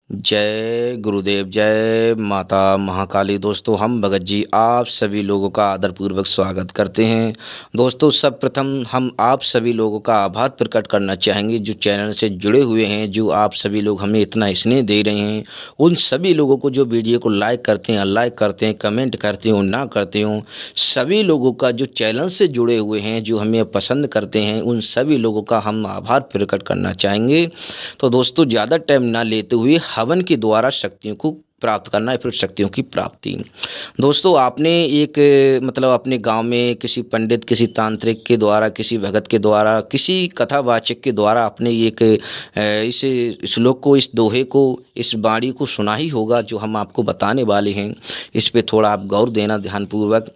जय गुरुदेव, जय माता महाकाली। दोस्तों, हम भगत जी आप सभी लोगों का आदरपूर्वक स्वागत करते हैं। दोस्तों, सर्वप्रथम हम आप सभी लोगों का आभार प्रकट करना चाहेंगे जो चैनल से जुड़े हुए हैं, जो आप सभी लोग हमें इतना स्नेह दे रहे हैं। उन सभी लोगों को जो वीडियो को लाइक करते हैं, अनलाइक करते हैं, कमेंट करते हो, ना करते हो, सभी लोगों का जो चैनल से जुड़े हुए हैं, जो हमें पसंद करते हैं, उन सभी लोगों का हम आभार प्रकट करना चाहेंगे। तो दोस्तों, ज़्यादा टाइम ना लेते हुए हवन के द्वारा शक्तियों को प्राप्त करना या फिर शक्तियों की प्राप्ति। दोस्तों, आपने एक मतलब अपने गांव में किसी पंडित, किसी तांत्रिक के द्वारा, किसी भगत के द्वारा, किसी कथावाचक के द्वारा आपने एक इस श्लोक को, इस दोहे को, इस वाणी को सुना ही होगा जो हम आपको बताने वाले हैं। इस पे थोड़ा आप गौर देना ध्यानपूर्वक।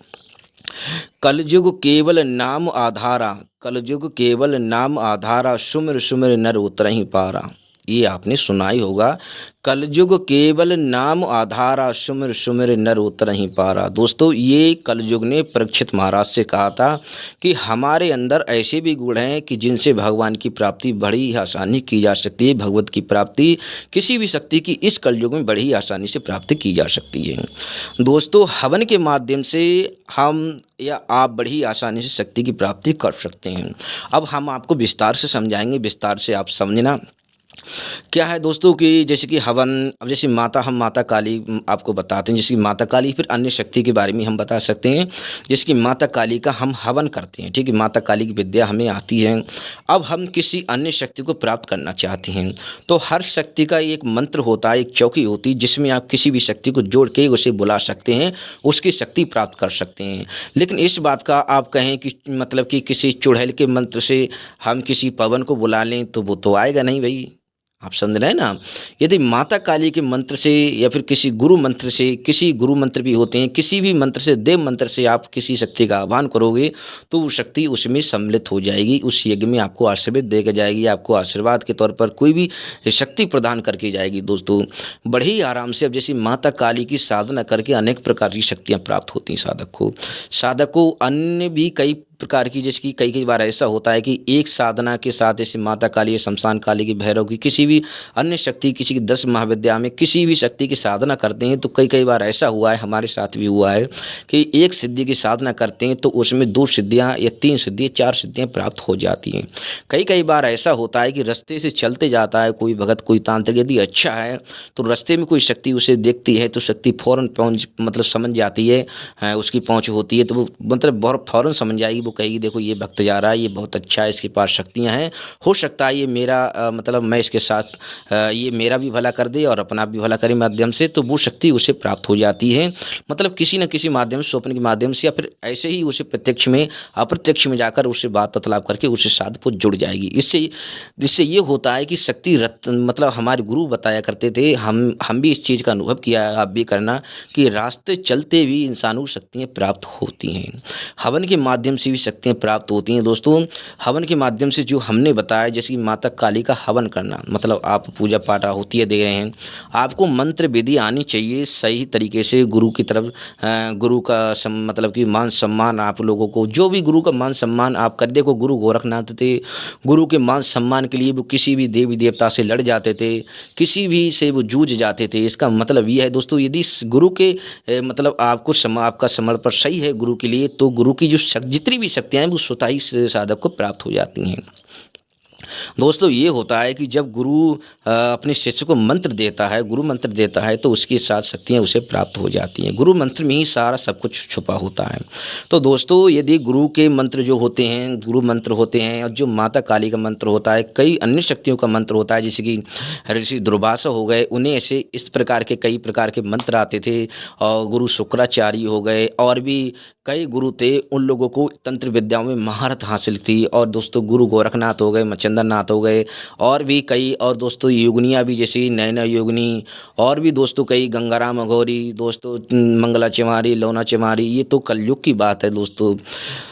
कलयुग केवल नाम आधारा, कलयुग केवल नाम आधारा, सुमिर सुमिर नर उतरहि पारा। ये आपने सुना ही होगा। कलयुग केवल नाम आधारा, सुमिर सुमिर नर उतरहि पारा। दोस्तों, ये कलयुग ने परीक्षित महाराज से कहा था कि हमारे अंदर ऐसे भी गुण हैं कि जिनसे भगवान की प्राप्ति बड़ी ही आसानी की जा सकती है। भगवत की प्राप्ति, किसी भी शक्ति की इस कलयुग में बड़ी ही आसानी से प्राप्ति की जा सकती है। दोस्तों, हवन के माध्यम से हम या आप बड़ी ही आसानी से शक्ति की प्राप्ति कर सकते हैं। अब हम आपको विस्तार से समझाएंगे, विस्तार से आप समझना। क्या है दोस्तों कि जैसे कि हवन, अब जैसे माता, हम माता काली आपको बताते हैं। जैसे कि माता काली, फिर अन्य शक्ति के बारे में हम बता सकते हैं। जैसे कि माता काली का हम हवन करते हैं, ठीक है। माता काली की विद्या हमें आती है। अब हम किसी अन्य शक्ति को प्राप्त करना चाहते हैं तो हर शक्ति का एक मंत्र होता है, एक चौकी होती है, जिसमें आप किसी भी शक्ति को जोड़ के उसे बुला सकते हैं, उसकी शक्ति प्राप्त कर सकते हैं। लेकिन इस बात का आप कहें कि मतलब कि किसी चुड़ैल के मंत्र से हम किसी पवन को बुला लें तो वो तो आएगा नहीं भाई। आप समझ रहे हैं ना। यदि माता काली के मंत्र से या फिर किसी गुरु मंत्र से, किसी गुरु मंत्र भी होते हैं, किसी भी मंत्र से, देव मंत्र से आप किसी शक्ति का आह्वान करोगे तो वो शक्ति उसमें सम्मिलित हो जाएगी। उस यज्ञ में आपको आशीर्वाद देकर जाएगी, आपको आशीर्वाद के तौर पर कोई भी शक्ति प्रदान करके जाएगी। दोस्तों, बड़े ही आराम से, अब जैसे माता काली की साधना करके अनेक प्रकार की शक्तियाँ प्राप्त होती हैं साधक को अन्य भी कई प्रकार की, जैसे कि कई बार ऐसा होता है कि एक साधना के साथ, जैसे माता काली, शमशान काली की, भैरव की, किसी भी अन्य शक्ति, किसी की 10 महाविद्या में किसी भी शक्ति की साधना करते हैं तो कई बार ऐसा हुआ है, हमारे साथ भी हुआ है कि एक सिद्धि की साधना करते हैं तो उसमें 2 सिद्धियाँ या 3 सिद्धियाँ, 4 सिद्धियाँ प्राप्त हो जाती हैं। कई बार ऐसा होता है कि रास्ते से चलते जाता है कोई भगत, कोई तांत्रिक, यदि अच्छा है तो रास्ते में कोई शक्ति उसे देखती है तो शक्ति फ़ौरन पहुँच, मतलब समझ जाती है, उसकी पहुँच होती है तो वो मतलब बहुत फ़ौरन समझ जाएगी। वो कहेगी देखो ये भक्त जा रहा है, ये बहुत अच्छा है, इसके पास शक्तियाँ हैं, हो सकता है ये मेरा मतलब मैं इसके साथ ये मेरा भी भला कर दे और अपना भी भला करे माध्यम से, तो वो शक्ति उसे प्राप्त हो जाती है। मतलब किसी न किसी माध्यम से, स्वप्न के माध्यम से, या फिर ऐसे ही उसे प्रत्यक्ष में, अप्रत्यक्ष में जाकर उससे बात बतलाव करके उससे साधक को जुड़ जाएगी। इससे ये होता है कि शक्ति रत्न, मतलब हमारे गुरु बताया करते थे, हम भी इस चीज़ का अनुभव किया है, आप भी करना, कि रास्ते चलते भी इंसानों को शक्तियाँ प्राप्त होती हैं। हवन के माध्यम से भी शक्तियाँ प्राप्त होती हैं। दोस्तों, हवन के माध्यम से जो हमने बताया, जैसे कि माता काली का हवन करना, मतलब आप पूजा पाठ होती है दे रहे हैं, आपको मंत्र विधि आनी चाहिए सही तरीके से। गुरु की तरफ गुरु का मतलब कि मान सम्मान, आप लोगों को जो भी गुरु का मान सम्मान आप कर, देखो गुरु गोरखनाथ थे, गुरु के मान सम्मान के लिए वो किसी भी देवी देवता से लड़ जाते थे, किसी भी से वो जूझ जाते थे। इसका मतलब ये है दोस्तों, यदि गुरु के मतलब आपका समर्पण सही है गुरु के लिए, तो गुरु की जो जितनी भी शक्तियाँ हैं वो स्वतः ही साधक को प्राप्त हो जाती हैं। दोस्तों, ये होता है कि जब गुरु अपने शिष्य को मंत्र देता है, गुरु मंत्र देता है, तो उसके साथ शक्तियाँ उसे प्राप्त हो जाती हैं। गुरु मंत्र में ही सारा सब कुछ छुपा होता है। तो दोस्तों, यदि गुरु के मंत्र जो होते हैं, गुरु मंत्र होते हैं, और जो माता काली का मंत्र होता है, कई अन्य शक्तियों का मंत्र होता है, जैसे कि ऋषि दुर्वासा हो गए, उन्हें ऐसे इस प्रकार के कई प्रकार के मंत्र आते थे, और गुरु शुक्राचार्य हो गए, और भी कई गुरु थे, उन लोगों को तंत्र विद्याओं में महारत हासिल थी। और दोस्तों, गुरु गोरखनाथ हो गए, मचंद्र नाथ हो गए, और भी कई, और दोस्तों योगिनियाँ भी, जैसे नैना योगिनी, और भी दोस्तों कई, गंगाराम अघोरी, दोस्तों मंगला चमारी, लोना चमारी, ये तो कलयुग की बात है दोस्तों।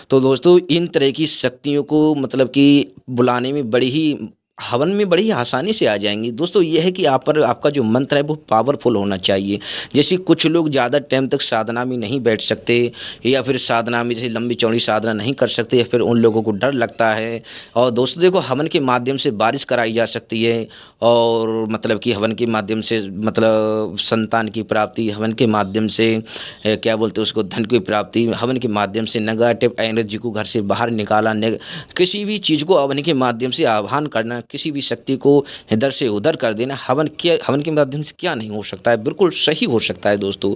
तो दोस्तों, इन तरह की शक्तियों को मतलब कि बुलाने में बड़ी ही हवन में बड़ी आसानी से आ जाएँगी। दोस्तों ये है कि आप पर आपका जो मंत्र है वो पावरफुल होना चाहिए। जैसे कुछ लोग ज़्यादा टाइम तक साधना में नहीं बैठ सकते या फिर साधना में जैसे लंबी-चौड़ी साधना नहीं कर सकते या फिर उन लोगों को डर लगता है। और दोस्तों देखो हवन के माध्यम से बारिश कराई जा सकती है और मतलब कि हवन के माध्यम से मतलब संतान की प्राप्ति, हवन के माध्यम से क्या बोलते हैं उसको धन की प्राप्ति, हवन के माध्यम से नेगेटिव एनर्जी को घर से बाहर निकाला, किसी भी चीज़ को हवन के माध्यम से आह्वान करना, किसी भी शक्ति को इधर से उधर कर देना, हवन के माध्यम से क्या नहीं हो सकता है, बिल्कुल सही हो सकता है दोस्तों।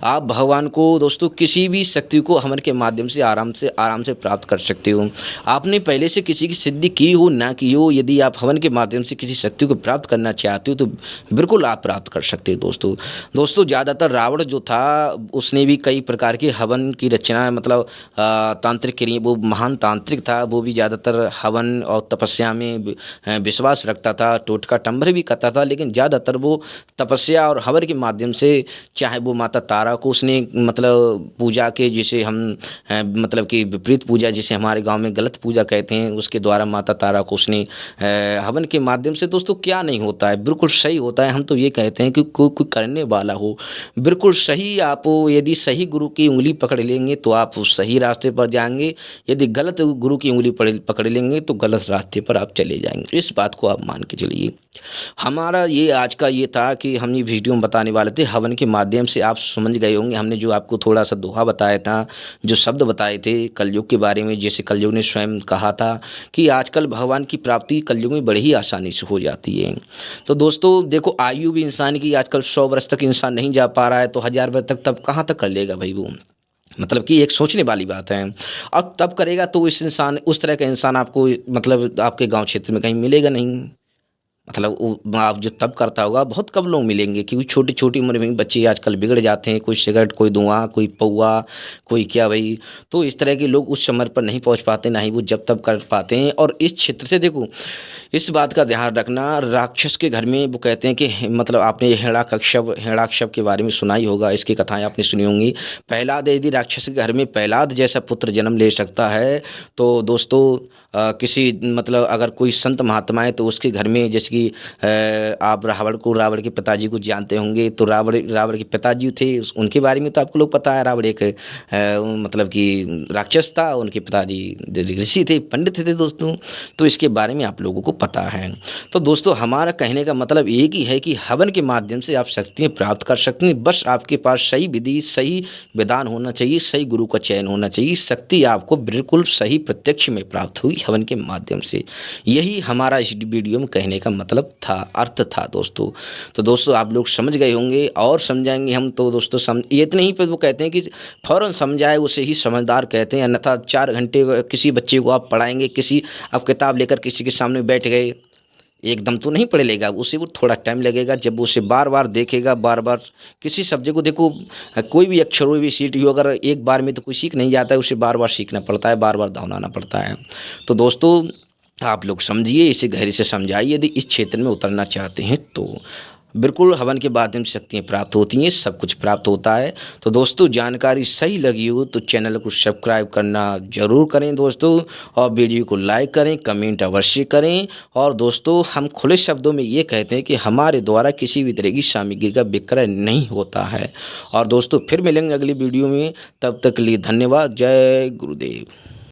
आप भगवान को दोस्तों किसी भी शक्ति को हवन के माध्यम से आराम से प्राप्त कर सकते हो। आपने पहले से किसी की सिद्धि की हो ना की हो, यदि आप हवन के माध्यम से किसी शक्ति को प्राप्त करना चाहते हो तो बिल्कुल आप प्राप्त कर सकते हो दोस्तों। दोस्तों ज़्यादातर रावण जो था उसने भी कई प्रकार के हवन की रचना मतलब तांत्रिक क्रिया, वो महान तांत्रिक था, वो भी ज़्यादातर हवन और तपस्या में विश्वास रखता था, टोटका टंबर भी करता था, लेकिन ज़्यादातर वो तपस्या और हवन के माध्यम से, चाहे वो माता तारा को उसने मतलब पूजा के, जिसे हम मतलब कि विपरीत पूजा, जिसे हमारे गांव में गलत पूजा कहते हैं, उसके द्वारा माता तारा को उसने हवन के माध्यम से दोस्तों क्या नहीं होता है, बिल्कुल सही होता है। हम तो ये कहते हैं कि कोई करने वाला हो बिल्कुल सही, आप यदि सही गुरु की उंगली पकड़ लेंगे तो आप सही रास्ते पर जाएंगे, यदि गलत गुरु की उंगली पकड़ लेंगे तो गलत रास्ते पर आप चले जाएंगे। इस बात को आप मान के चलिए। हमारा ये आज का ये था कि हम ये वीडियो में बताने वाले थे हवन के माध्यम से, आप समझ गए होंगे हमने जो आपको थोड़ा सा दोहा बताया था, जो शब्द बताए थे कलयुग के बारे में, जैसे कलयुग ने स्वयं कहा था कि आजकल भगवान की प्राप्ति कलयुग में बड़ी ही आसानी से हो जाती है। तो दोस्तों देखो आयु भी इंसान की आजकल 100 वर्ष तक इंसान नहीं जा पा रहा है, तो 1000 वर्ष तक तब कहाँ तक कर लेगा भाई वो, मतलब कि एक सोचने वाली बात है। और तब करेगा तो उस तरह का इंसान आपको मतलब आपके गांव क्षेत्र में कहीं मिलेगा नहीं। मतलब आप जो तब करता होगा बहुत कम लोग मिलेंगे, क्योंकि छोटी छोटी उम्र में बच्चे आजकल बिगड़ जाते हैं, कोई सिगरेट, कोई धुआं, कोई पौआ, कोई क्या भाई। तो इस तरह के लोग उस समय पर नहीं पहुंच पाते, ना ही वो जब तब कर पाते हैं। और इस क्षेत्र से देखो इस बात का ध्यान रखना, राक्षस के घर में वो कहते हैं कि मतलब आपने हिरण्याकश्यप के बारे में सुना ही होगा, इसकी कथाएं आपने सुनी होंगी। प्रहलाद, यदि राक्षस के घर में प्रहलाद जैसा पुत्र जन्म ले सकता है तो दोस्तों किसी मतलब अगर कोई संत महात्मा है तो उसके घर में, जैसे कि आप रावण के पिताजी को जानते होंगे, तो रावण के पिताजी थे, उनके बारे में तो आपको लोग पता है। रावण एक मतलब कि राक्षस था, उनके पिताजी ऋषि थे, पंडित थे दोस्तों, तो इसके बारे में आप लोगों को पता है। तो दोस्तों हमारा कहने का मतलब एक ही है कि हवन के माध्यम से आप शक्तियाँ प्राप्त कर सकते हैं, बस आपके पास सही विधि, सही विधान होना चाहिए, सही गुरु का चयन होना चाहिए, शक्ति आपको बिल्कुल सही प्रत्यक्ष में प्राप्त हुई हवन के माध्यम से। यही हमारा इस वीडियो में कहने का मतलब था, अर्थ था दोस्तों। तो दोस्तों आप लोग समझ गए होंगे और समझाएंगे हम तो दोस्तों ये इतने ही पे वो कहते हैं कि फौरन समझाए उसे ही समझदार कहते हैं, अन्यथा 4 घंटे किसी बच्चे को आप पढ़ाएंगे, आप किताब लेकर किसी के सामने बैठ गए, एकदम तो नहीं पढ़ लेगा, उसे वो थोड़ा टाइम लगेगा। जब उसे बार बार देखेगा, बार बार किसी सब्जेक्ट को देखो, कोई भी अक्षर हो भी सीट हो, अगर एक बार में तो कोई सीख नहीं जाता है, उसे बार बार सीखना पड़ता है, बार बार दोहराना पड़ता है। तो दोस्तों आप लोग समझिए, इसे गहरे से समझाइए। यदि इस क्षेत्र में उतरना चाहते हैं तो बिल्कुल हवन के माध्यम से शक्तियाँ प्राप्त होती हैं, सब कुछ प्राप्त होता है। तो दोस्तों जानकारी सही लगी हो तो चैनल को सब्सक्राइब करना जरूर करें दोस्तों, और वीडियो को लाइक करें, कमेंट अवश्य करें। और दोस्तों हम खुले शब्दों में ये कहते हैं कि हमारे द्वारा किसी भी तरह की सामग्री का विक्रय नहीं होता है। और दोस्तों फिर मिलेंगे अगली वीडियो में, तब तक के लिए धन्यवाद। जय गुरुदेव।